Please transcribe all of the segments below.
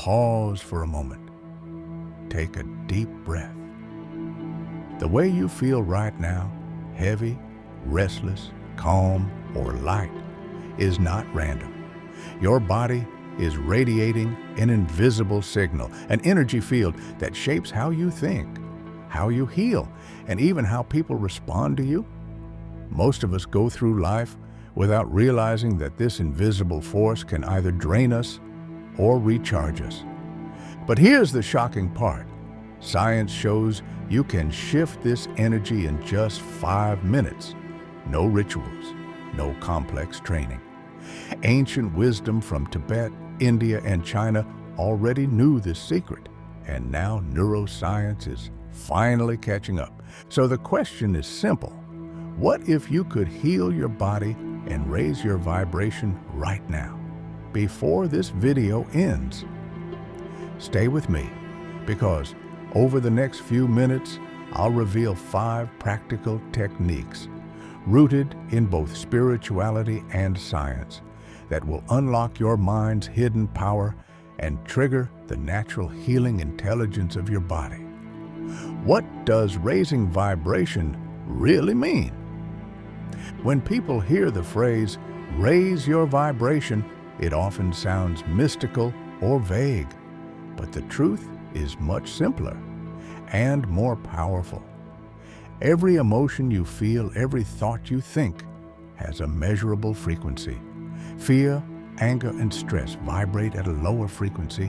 pause for a moment. Take a deep breath. The way you feel right now, heavy, restless, calm, or light, is not random. Your body is radiating an invisible signal, an energy field that shapes how you think, how you heal, and even how people respond to you. Most of us go through life without realizing that this invisible force can either drain us or recharge us. But here's the shocking part. Science shows you can shift this energy in just 5 minutes. No rituals, no complex training. Ancient wisdom from Tibet, India, and China already knew this secret, and now neuroscience is finally catching up. So the question is simple. What if you could heal your body and raise your vibration right now, before this video ends? Stay with me, because over the next few minutes, I'll reveal 5 practical techniques rooted in both spirituality and science that will unlock your mind's hidden power and trigger the natural healing intelligence of your body. What does raising vibration really mean? When people hear the phrase, raise your vibration, it often sounds mystical or vague. But the truth is much simpler and more powerful. Every emotion you feel, every thought you think, has a measurable frequency. Fear, anger, and stress vibrate at a lower frequency,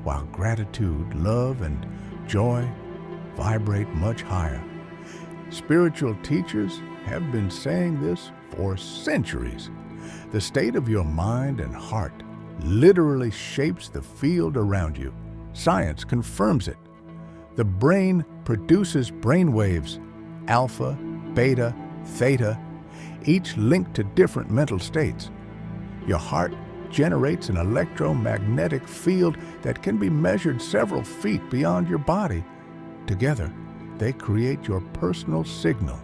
while gratitude, love, and joy vibrate much higher. Spiritual teachers have been saying this for centuries. The state of your mind and heart literally shapes the field around you. Science confirms it. The brain produces brain waves, alpha, beta, theta, each linked to different mental states. Your heart generates an electromagnetic field that can be measured several feet beyond your body. Together, they create your personal signal,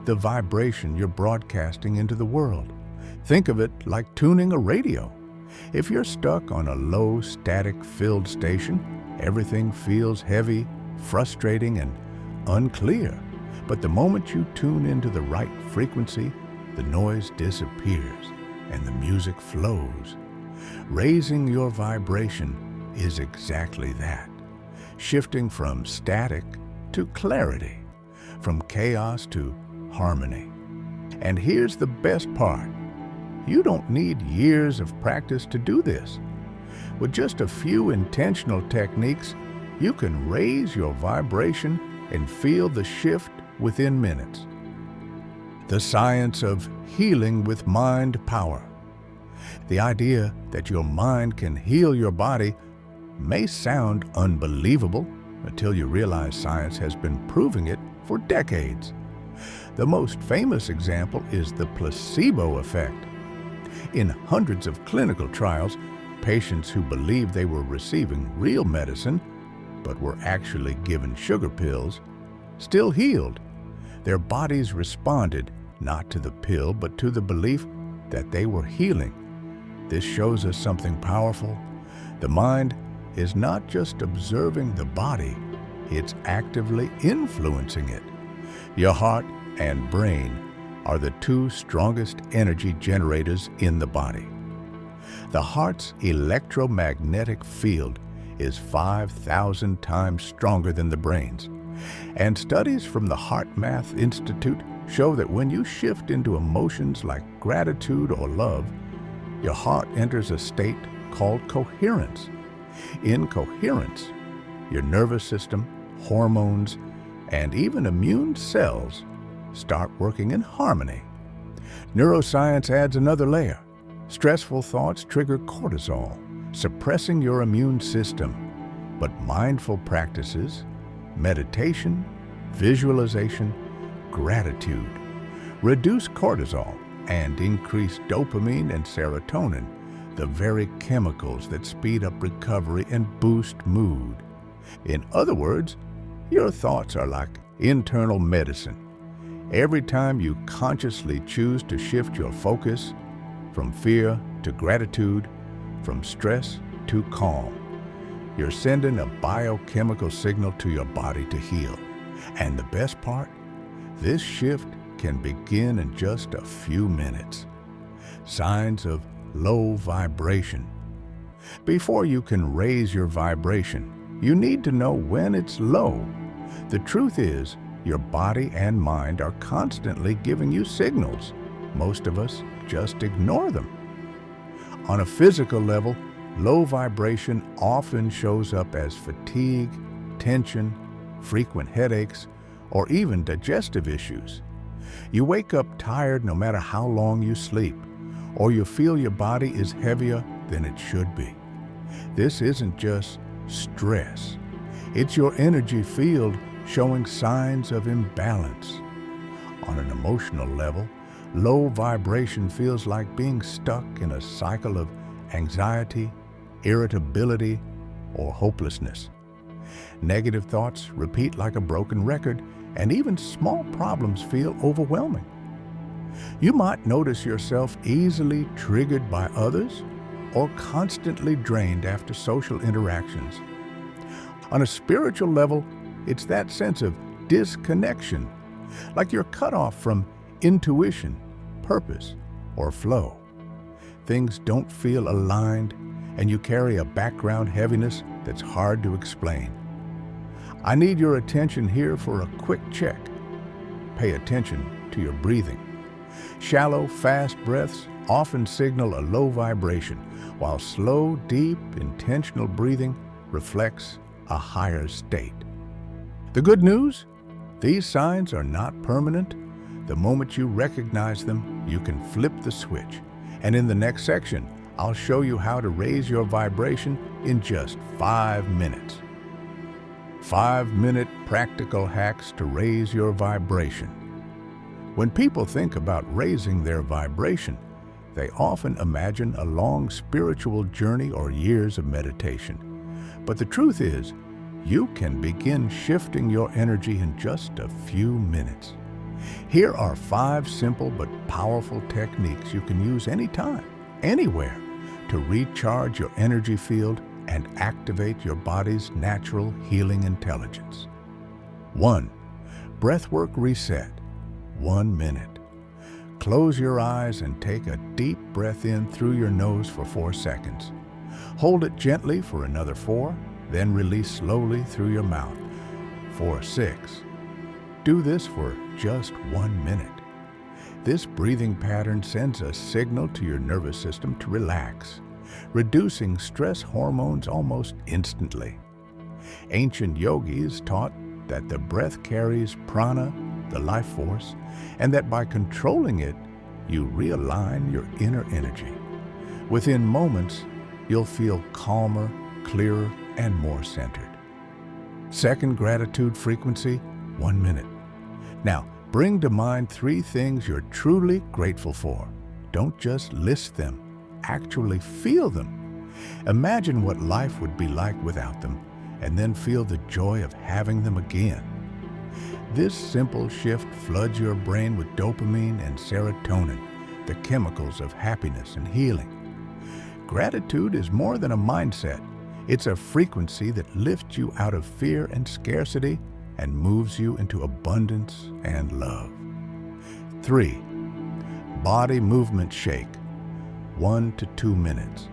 the vibration you're broadcasting into the world. Think of it like tuning a radio. If you're stuck on a low, static-filled station, everything feels heavy, frustrating, and unclear. But the moment you tune into the right frequency, the noise disappears and the music flows. Raising your vibration is exactly that. Shifting from static to clarity, from chaos to harmony. And here's the best part. You don't need years of practice to do this. With just a few intentional techniques, you can raise your vibration and feel the shift within minutes. The science of healing with mind power. The idea that your mind can heal your body may sound unbelievable until you realize science has been proving it for decades. The most famous example is the placebo effect. In hundreds of clinical trials, patients who believed they were receiving real medicine, but were actually given sugar pills, still healed. Their bodies responded not to the pill, but to the belief that they were healing. This shows us something powerful. The mind is not just observing the body, it's actively influencing it. Your heart and brain are the 2 strongest energy generators in the body. The heart's electromagnetic field is 5,000 times stronger than the brain's. And studies from the HeartMath Institute show that when you shift into emotions like gratitude or love, your heart enters a state called coherence. In coherence, your nervous system, hormones, and even immune cells start working in harmony. Neuroscience adds another layer. Stressful thoughts trigger cortisol, suppressing your immune system. But mindful practices, meditation, visualization, gratitude, reduce cortisol and increase dopamine and serotonin, the very chemicals that speed up recovery and boost mood. In other words, your thoughts are like internal medicine. Every time you consciously choose to shift your focus from fear to gratitude, from stress to calm, you're sending a biochemical signal to your body to heal. And the best part? This shift can begin in just a few minutes. Signs of low vibration. Before you can raise your vibration, you need to know when it's low. The truth is, your body and mind are constantly giving you signals. Most of us just ignore them. On a physical level, low vibration often shows up as fatigue, tension, frequent headaches, or even digestive issues. You wake up tired no matter how long you sleep, or you feel your body is heavier than it should be. This isn't just stress. It's your energy field showing signs of imbalance. On an emotional level, low vibration feels like being stuck in a cycle of anxiety, irritability, or hopelessness. Negative thoughts repeat like a broken record, and even small problems feel overwhelming. You might notice yourself easily triggered by others or constantly drained after social interactions. On a spiritual level, it's that sense of disconnection, like you're cut off from intuition, purpose, or flow. Things don't feel aligned, and you carry a background heaviness that's hard to explain. I need your attention here for a quick check. Pay attention to your breathing. Shallow, fast breaths often signal a low vibration, while slow, deep, intentional breathing reflects a higher state. The good news? These signs are not permanent. The moment you recognize them, you can flip the switch. And in the next section, I'll show you how to raise your vibration in just 5 minutes. 5-minute practical hacks to raise your vibration. When people think about raising their vibration, they often imagine a long spiritual journey or years of meditation. But the truth is, you can begin shifting your energy in just a few minutes. Here are 5 simple but powerful techniques you can use anytime, anywhere, to recharge your energy field and activate your body's natural healing intelligence. 1. Breathwork reset. 1 minute. Close your eyes and take a deep breath in through your nose for 4 seconds. Hold it gently for another 4, then release slowly through your mouth for 6. Do this for just 1 minute. This breathing pattern sends a signal to your nervous system to relax, reducing stress hormones almost instantly. Ancient yogis taught that the breath carries prana, the life force, and that by controlling it, you realign your inner energy. Within moments, you'll feel calmer, clearer, and more centered. Second gratitude frequency, 1 minute. Now, bring to mind 3 things you're truly grateful for. Don't just list them, actually feel them. Imagine what life would be like without them, and then feel the joy of having them again. This simple shift floods your brain with dopamine and serotonin, the chemicals of happiness and healing. Gratitude is more than a mindset. It's a frequency that lifts you out of fear and scarcity and moves you into abundance and love. 3. Body movement shake. 1 to 2 minutes.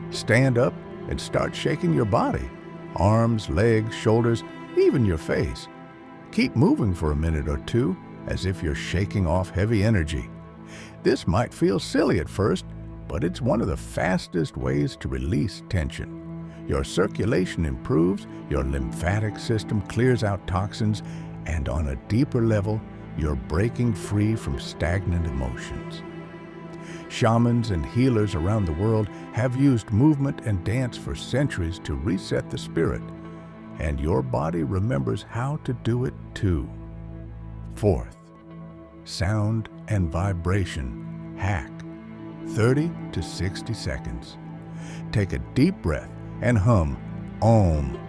Stand up and start shaking your body. Arms, legs, shoulders, even your face. Keep moving for a minute or 2 as if you're shaking off heavy energy. This might feel silly at first, but it's one of the fastest ways to release tension. Your circulation improves, your lymphatic system clears out toxins, and on a deeper level, you're breaking free from stagnant emotions. Shamans and healers around the world have used movement and dance for centuries to reset the spirit, and your body remembers how to do it too. 4th, sound and vibration hack. 30 to 60 seconds. Take a deep breath and hum Om,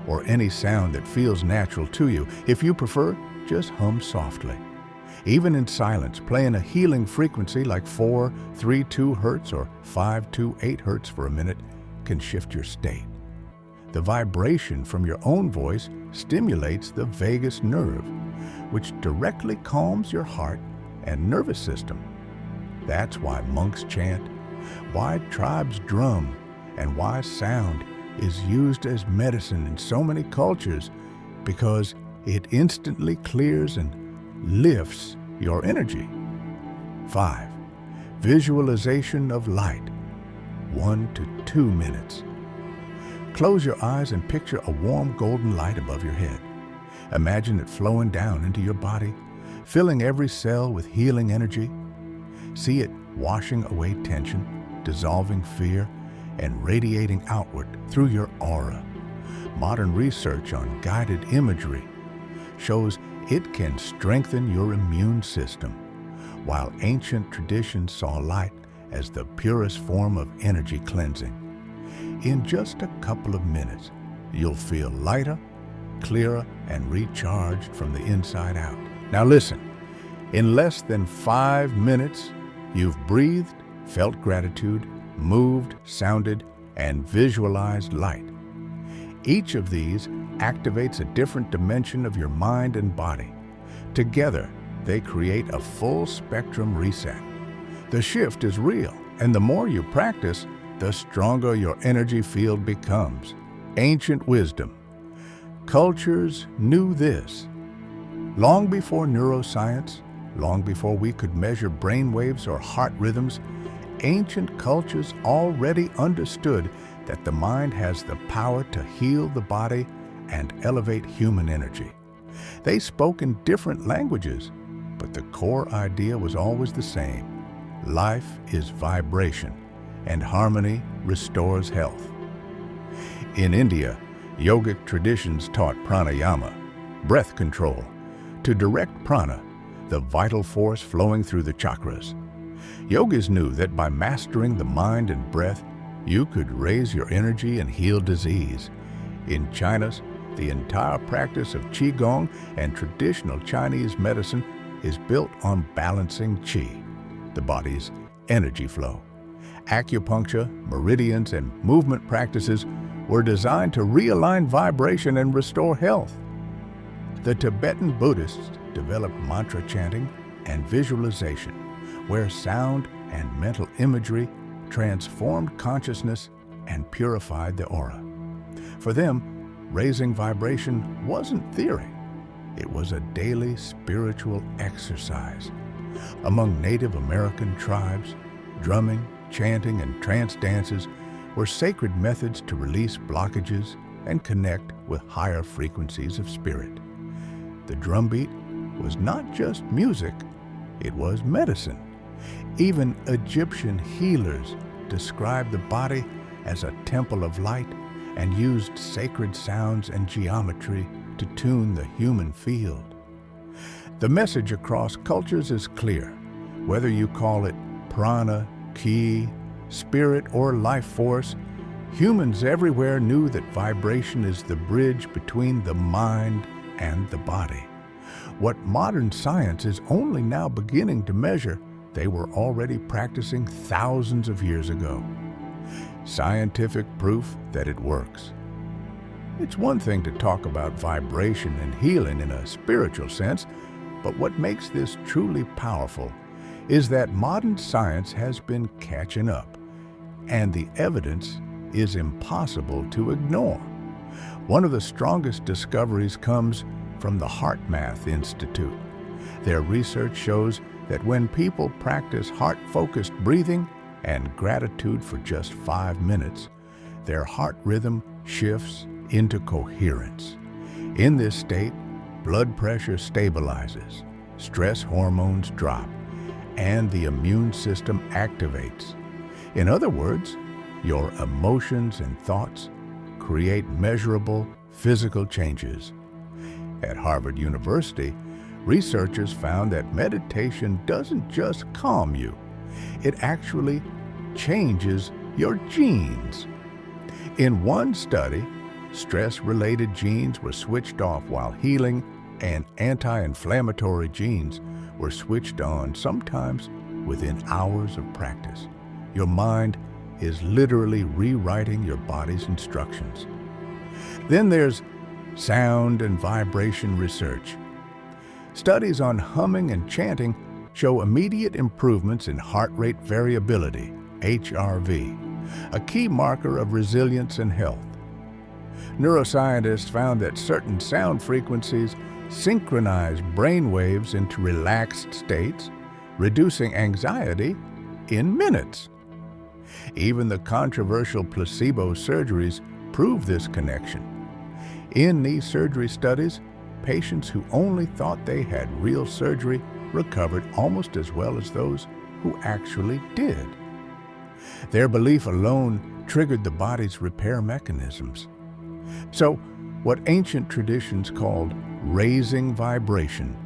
or any sound that feels natural to you. If you prefer, just hum softly. Even in silence, playing a healing frequency like 432 Hz or 528 Hz for a minute can shift your state. The vibration from your own voice stimulates the vagus nerve, which directly calms your heart and nervous system. That's why monks chant, why tribes drum, and why sound is used as medicine in so many cultures, because it instantly clears and lifts your energy. 5. Visualization of light, 1 to 2 minutes. Close your eyes and picture a warm golden light above your head. Imagine it flowing down into your body, filling every cell with healing energy. See it washing away tension, dissolving fear, and radiating outward through your aura. Modern research on guided imagery shows it can strengthen your immune system, while ancient traditions saw light as the purest form of energy cleansing. In just a couple of minutes, you'll feel lighter, clearer, and recharged from the inside out. Now listen, in less than 5 minutes, you've breathed, felt gratitude, moved, sounded, and visualized light. Each of these activates a different dimension of your mind and body. Together, they create a full spectrum reset. The shift is real, and the more you practice, the stronger your energy field becomes. Ancient wisdom. Cultures knew this. Long before neuroscience, long before we could measure brain waves or heart rhythms, ancient cultures already understood that the mind has the power to heal the body and elevate human energy. They spoke in different languages, but the core idea was always the same. Life is vibration, and harmony restores health. In India, yogic traditions taught pranayama, breath control, to direct prana, the vital force flowing through the chakras. Yogis knew that by mastering the mind and breath, you could raise your energy and heal disease. In China, the entire practice of Qigong and traditional Chinese medicine is built on balancing Qi, the body's energy flow. Acupuncture, meridians, and movement practices were designed to realign vibration and restore health. The Tibetan Buddhists developed mantra chanting and visualization, where sound and mental imagery transformed consciousness and purified the aura. For them, raising vibration wasn't theory. It was a daily spiritual exercise. Among Native American tribes, drumming, chanting, and trance dances were sacred methods to release blockages and connect with higher frequencies of spirit. The drumbeat was not just music, it was medicine. Even Egyptian healers described the body as a temple of light and used sacred sounds and geometry to tune the human field. The message across cultures is clear. Whether you call it prana, ki, spirit, or life force, humans everywhere knew that vibration is the bridge between the mind and the body. What modern science is only now beginning to measure, they were already practicing thousands of years ago. Scientific proof that it works. It's one thing to talk about vibration and healing in a spiritual sense, but what makes this truly powerful is that modern science has been catching up, and the evidence is impossible to ignore. One of the strongest discoveries comes from the HeartMath Institute. Their research shows that when people practice heart-focused breathing and gratitude for just 5 minutes, their heart rhythm shifts into coherence. In this state, blood pressure stabilizes, stress hormones drop, and the immune system activates. In other words, your emotions and thoughts create measurable physical changes. At Harvard University, researchers found that meditation doesn't just calm you, it actually changes your genes. In one study, stress-related genes were switched off while healing and anti-inflammatory genes were switched on, sometimes within hours of practice. Your mind is literally rewriting your body's instructions. Then there's sound and vibration research. Studies on humming and chanting show immediate improvements in heart rate variability, HRV, a key marker of resilience and health. Neuroscientists found that certain sound frequencies synchronize brain waves into relaxed states, reducing anxiety in minutes. Even the controversial placebo surgeries prove this connection. In these surgery studies, patients who only thought they had real surgery recovered almost as well as those who actually did. Their belief alone triggered the body's repair mechanisms. So, what ancient traditions called raising vibration,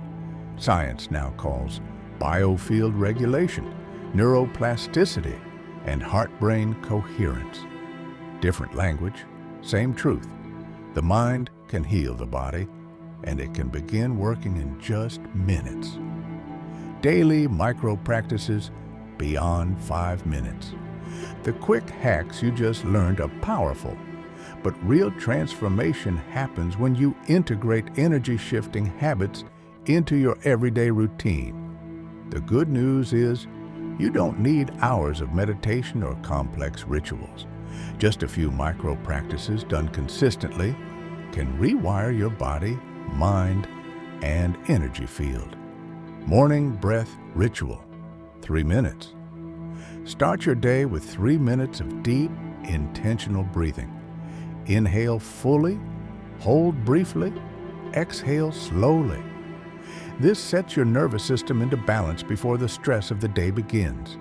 science now calls biofield regulation, neuroplasticity, and heart-brain coherence. Different language, same truth. The mind can heal the body, and it can begin working in just minutes. Daily micro-practices beyond 5 minutes. The quick hacks you just learned are powerful, but real transformation happens when you integrate energy-shifting habits into your everyday routine. The good news is you don't need hours of meditation or complex rituals. Just a few micro-practices done consistently can rewire your body, mind, and energy field. Morning breath ritual, 3 minutes. Start your day with 3 minutes of deep, intentional breathing. Inhale fully, hold briefly, exhale slowly. This sets your nervous system into balance before the stress of the day begins.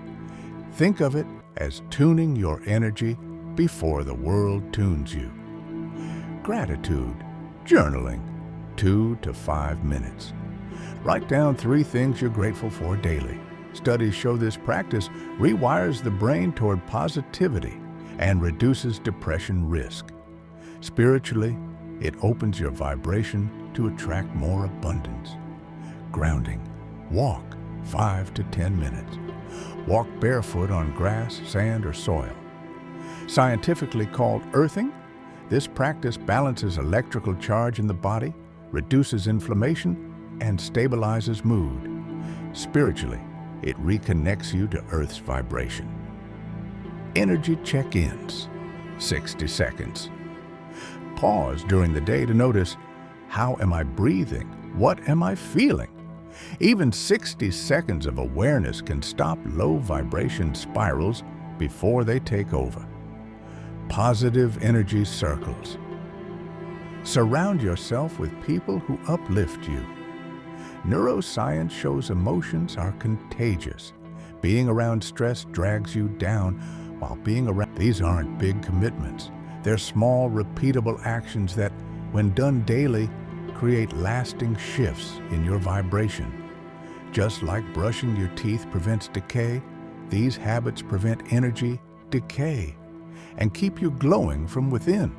Think of it as tuning your energy before the world tunes you. Gratitude, journaling, 2 to 5 minutes. Write down 3 things you're grateful for daily. Studies show this practice rewires the brain toward positivity and reduces depression risk. Spiritually, it opens your vibration to attract more abundance. Grounding, walk 5 to 10 minutes. Walk barefoot on grass, sand, or soil. Scientifically called earthing, this practice balances electrical charge in the body, reduces inflammation, and stabilizes mood. Spiritually, it reconnects you to Earth's vibration. Energy check-ins, 60 seconds. Pause during the day to notice, how am I breathing? What am I feeling? Even 60 seconds of awareness can stop low vibration spirals before they take over. Positive energy circles. Surround yourself with people who uplift you. Neuroscience shows emotions are contagious. Being around stress drags you down, while being around... These aren't big commitments. They're small, repeatable actions that, when done daily, create lasting shifts in your vibration. Just like brushing your teeth prevents decay, these habits prevent energy decay and keep you glowing from within.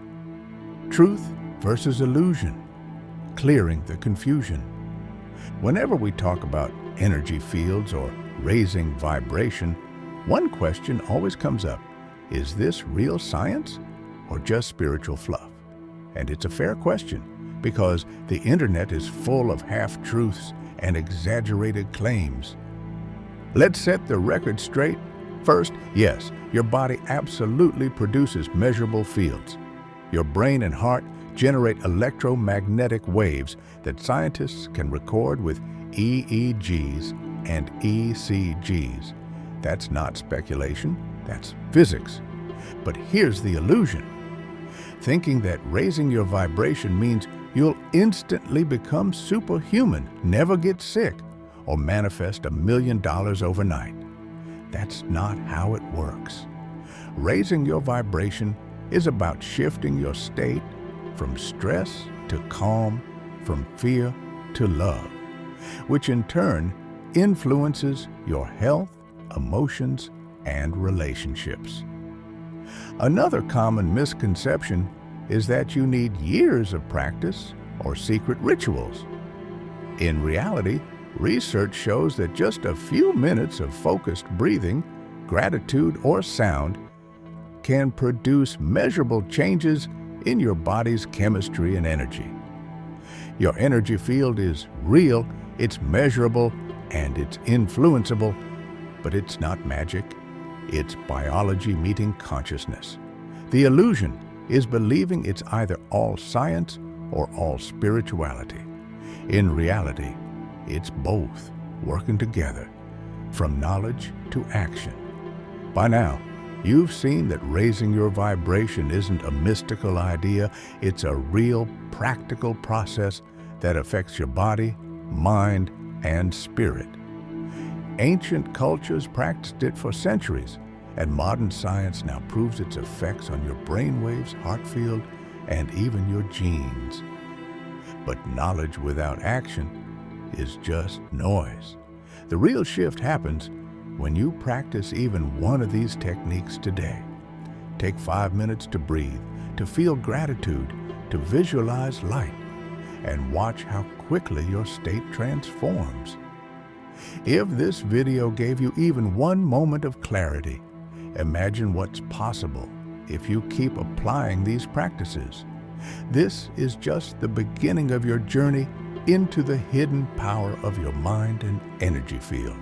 Truth versus illusion, clearing the confusion. Whenever we talk about energy fields or raising vibration, one question always comes up: is this real science or just spiritual fluff? And it's a fair question, because the internet is full of half-truths and exaggerated claims. Let's set the record straight. First, yes, your body absolutely produces measurable fields. Your brain and heart generate electromagnetic waves that scientists can record with EEGs and ECGs. That's not speculation, that's physics. But here's the illusion. Thinking that raising your vibration means you'll instantly become superhuman, never get sick, or manifest $1 million overnight. That's not how it works. Raising your vibration is about shifting your state from stress to calm, from fear to love, which in turn influences your health, emotions, and relationships. Another common misconception is that you need years of practice or secret rituals. In reality, research shows that just a few minutes of focused breathing, gratitude, or sound can produce measurable changes in your body's chemistry and energy. Your energy field is real, it's measurable, and it's influenceable, but it's not magic. It's biology meeting consciousness. The illusion is believing it's either all science or all spirituality. In reality, it's both working together, from knowledge to action. By now, you've seen that raising your vibration isn't a mystical idea, it's a real, practical process that affects your body, mind, and spirit. Ancient cultures practiced it for centuries, and modern science now proves its effects on your brainwaves, heart field, and even your genes. But knowledge without action is just noise. The real shift happens when you practice even one of these techniques today. Take 5 minutes to breathe, to feel gratitude, to visualize light, and watch how quickly your state transforms. If this video gave you even one moment of clarity, imagine what's possible if you keep applying these practices. This is just the beginning of your journey into the hidden power of your mind and energy field.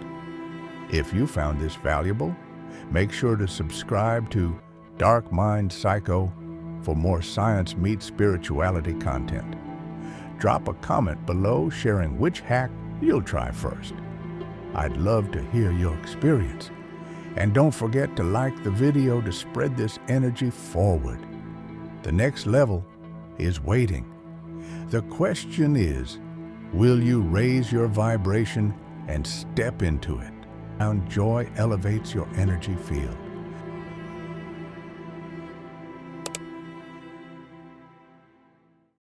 If you found this valuable, make sure to subscribe to Dark Mind Psycho for more science meets spirituality content. Drop a comment below sharing which hack you'll try first. I'd love to hear your experience. And don't forget to like the video to spread this energy forward. The next level is waiting. The question is, will you raise your vibration and step into it? Joy elevates your energy field.